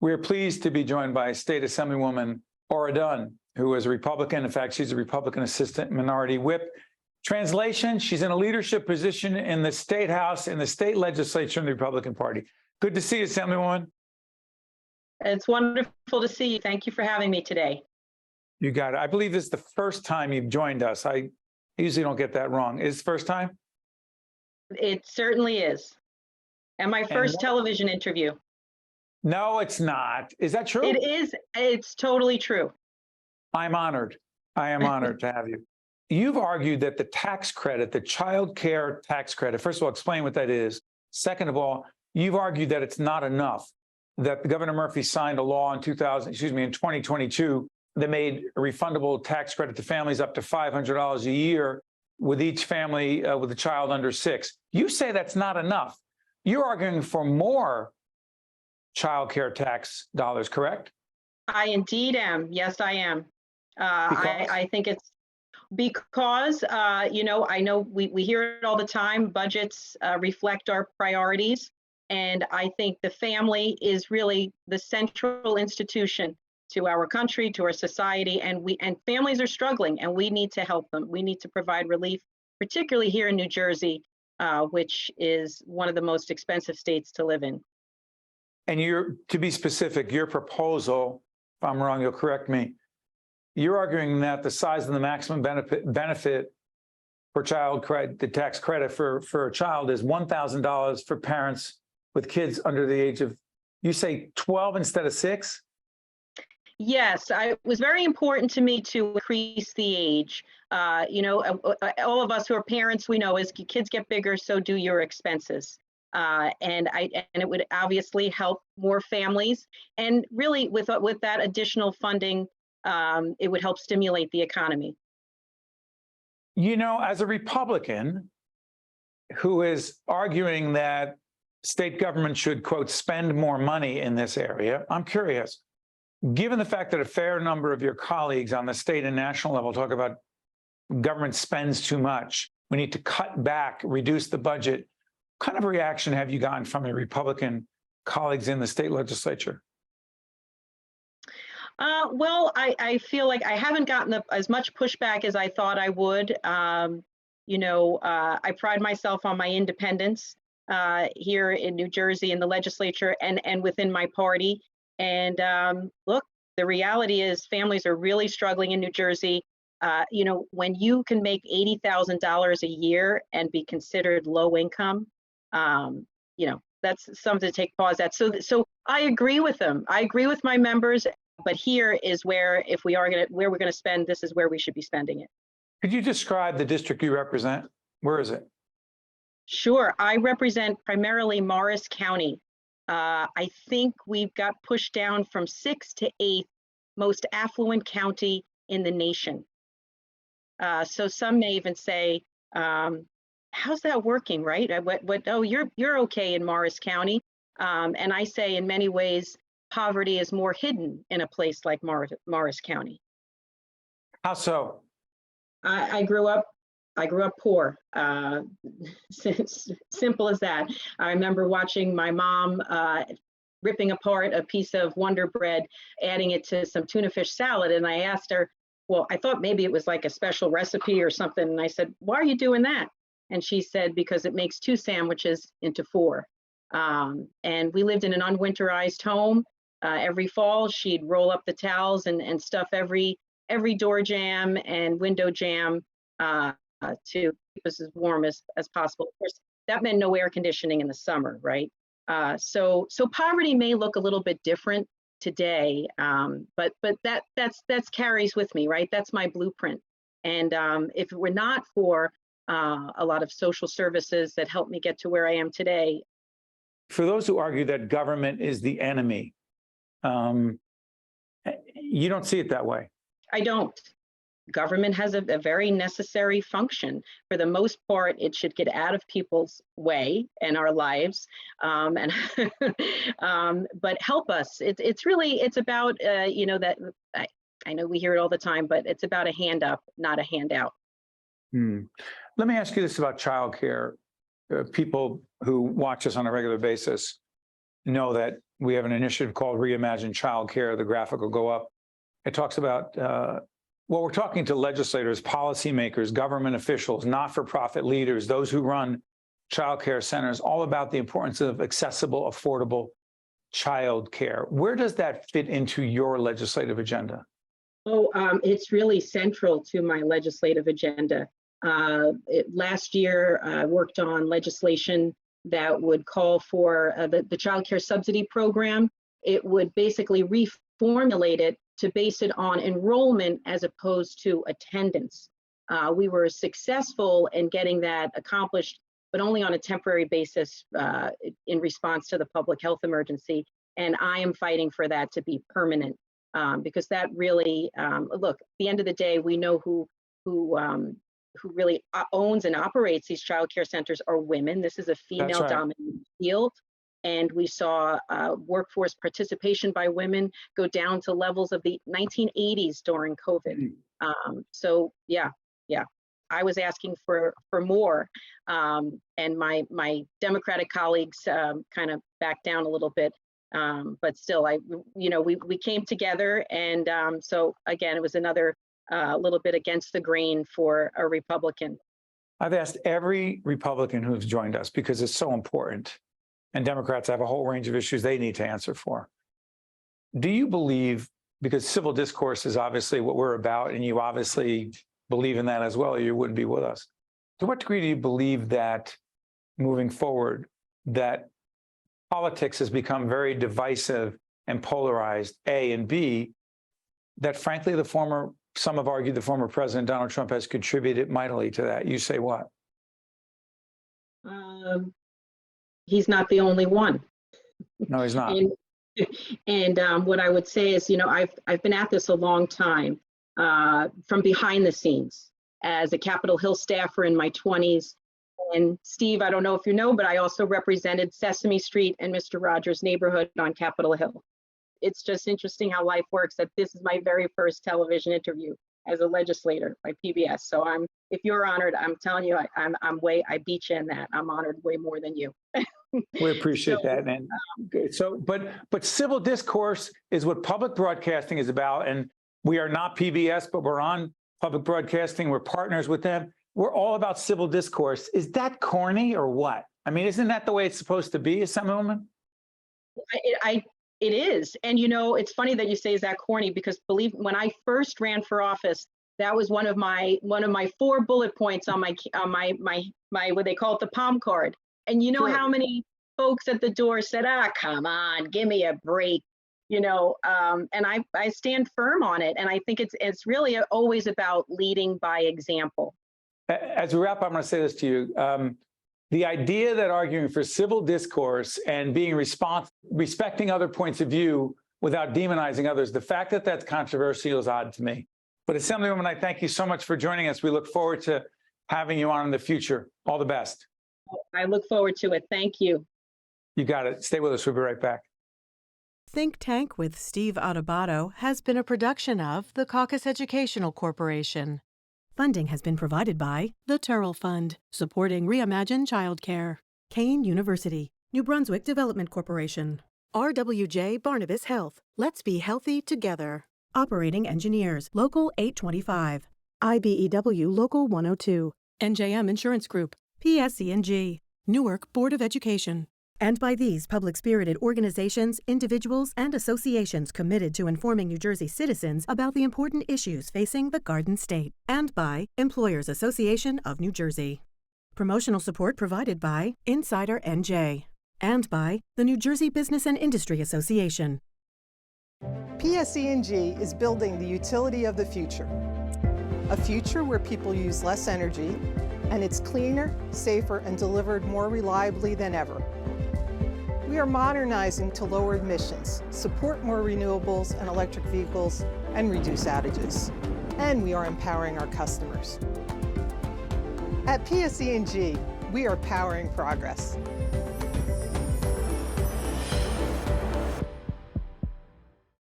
We're pleased to be joined by State Assemblywoman Dunn, who is a Republican. In fact, she's a Republican Assistant Minority Whip. Translation, she's in a leadership position in the State House, in the state legislature in the Republican Party. Good to see you, Assemblywoman. It's wonderful to see you. Thank you for having me today. You got it. I believe this is the first time you've joined us. I usually don't get that wrong. Is it the first time? It certainly is. And my first television interview. No, it's not. Is that true? It is. It's totally true. I'm honored. I am honored to have you. You've argued that the tax credit, the child care tax credit, first of all, explain what that is. Second of all, you've argued that it's not enough, that Governor Murphy signed a law in 2022 that made a refundable tax credit to families up to $500 a year with each family with a child under 6. You say that's not enough. You're arguing for more child care tax dollars, correct? I indeed am. Yes, I am. I think it's because, I know we hear it all the time. Budgets reflect our priorities. And I think the family is really the central institution to our country, to our society, and families are struggling, and we need to help them. We need to provide relief, particularly here in New Jersey, which is one of the most expensive states to live in. And to be specific, your proposal, if I'm wrong, you'll correct me, you're arguing that the size of the maximum benefit for child credit, the tax credit for a child is $1,000 for parents with kids under the age of, you say 12 instead of 6? Yes, it was very important to me to increase the age. All of us who are parents, we know as kids get bigger, so do your expenses. And it would obviously help more families. And really, with that additional funding, it would help stimulate the economy. As a Republican who is arguing that state government should, quote, spend more money in this area, I'm curious. Given the fact that a fair number of your colleagues on the state and national level talk about government spends too much, we need to cut back, reduce the budget, what kind of reaction have you gotten from your Republican colleagues in the state legislature? Well, I feel like I haven't gotten as much pushback as I thought I would. I pride myself on my independence here in New Jersey in the legislature and within my party. And look, the reality is families are really struggling in New Jersey. When you can make $80,000 a year and be considered low income, that's something to take pause at. So I agree with them. I agree with my members. But here is where, if we are where we're going to spend, this is where we should be spending it. Could you describe the district you represent? Where is it? Sure. I represent primarily Morris County. I think we've got pushed down from 6th to 8th most affluent county in the nation. So some may even say, how's that working, right? You're okay in Morris County. And I say in many ways, poverty is more hidden in a place like Morris County. How so? I grew up poor. Simple as that. I remember watching my mom ripping apart a piece of Wonder Bread, adding it to some tuna fish salad. And I asked her, well, I thought maybe it was like a special recipe or something. And I said, why are you doing that? And she said, because it makes 2 sandwiches into 4. And we lived in an unwinterized home. Every fall, she'd roll up the towels and stuff every door jamb and window jamb to keep us as warm as possible. Of course, that meant no air conditioning in the summer, right? So poverty may look a little bit different today, but that's carries with me, right? That's my blueprint. And if it were not for a lot of social services that helped me get to where I am today. For those who argue that government is the enemy, you don't see it that way. I don't. Government has a very necessary function. For the most part, it should get out of people's way and our lives, but help us. It's about that. I know we hear it all the time, but it's about a hand up, not a handout. Let me ask you this about childcare. People who watch us on a regular basis know that We have an initiative called Reimagine Childcare. The graphic will go up. It talks about, we're talking to legislators, policymakers, government officials, not-for-profit leaders, those who run childcare centers, all about the importance of accessible, affordable childcare. Where does that fit into your legislative agenda? Oh, it's really central to my legislative agenda. Last year, I worked on legislation that would call for the child care subsidy program. It would basically reformulate it to base it on enrollment as opposed to attendance. We were successful in getting that accomplished, but only on a temporary basis in response to the public health emergency. And I am fighting for that to be permanent because that really, look, at the end of the day, we know who really owns and operates these child care centers are women. This is a female-dominated field. And we saw workforce participation by women go down to levels of the 1980s during COVID. So yeah, I was asking for more, and my Democratic colleagues kind of backed down a little bit. But still, we came together, and so again, it was another little bit against the grain for a Republican. I've asked every Republican who's joined us because it's so important. And Democrats have a whole range of issues they need to answer for. Do you believe, because civil discourse is obviously what we're about, and you obviously believe in that as well, or you wouldn't be with us. To what degree do you believe that moving forward, that politics has become very divisive and polarized, A, and B, that frankly, some have argued the former President Donald Trump has contributed mightily to that? You say what? He's not the only one. No, he's not. And what I would say is, I've been at this a long time, from behind the scenes as a Capitol Hill staffer in my 20s. And Steve, I don't know if you know, but I also represented Sesame Street and Mr. Rogers' Neighborhood on Capitol Hill. It's just interesting how life works, that this is my very first television interview as a legislator by PBS. So if you're honored, I'm telling you, I beat you in that. I'm honored way more than you. We appreciate that. And but civil discourse is what public broadcasting is about. And we are not PBS, but we're on public broadcasting. We're partners with them. We're all about civil discourse. Is that corny or what? I mean, isn't that the way it's supposed to be, Assemblywoman? It is. And, it's funny that you say, is that corny? Because when I first ran for office, that was one of my 4 bullet points on my what they call it, the palm card. And Sure. How many folks at the door said, come on, give me a break, and I stand firm on it. And I think it's really always about leading by example. As we wrap up, I'm going to say this to you. The idea that arguing for civil discourse and being respecting other points of view without demonizing others, the fact that that's controversial is odd to me. But Assemblywoman, I thank you so much for joining us. We look forward to having you on in the future. All the best. I look forward to it. Thank you. You got it. Stay with us. We'll be right back. Think Tank with Steve Adubato has been a production of the Caucus Educational Corporation. Funding has been provided by the Turrell Fund, supporting Reimagine Childcare, Kane University, New Brunswick Development Corporation, RWJ Barnabas Health, Let's Be Healthy Together, Operating Engineers, Local 825, IBEW Local 102, NJM Insurance Group, PSE&G, Newark Board of Education, and by these public-spirited organizations, individuals, and associations committed to informing New Jersey citizens about the important issues facing the Garden State, and by Employers Association of New Jersey. Promotional support provided by Insider NJ, and by the New Jersey Business and Industry Association. PSE&G is building the utility of the future, a future where people use less energy, and it's cleaner, safer, and delivered more reliably than ever. We are modernizing to lower emissions, support more renewables and electric vehicles, and reduce outages. And we are empowering our customers. At PSE&G, we are powering progress.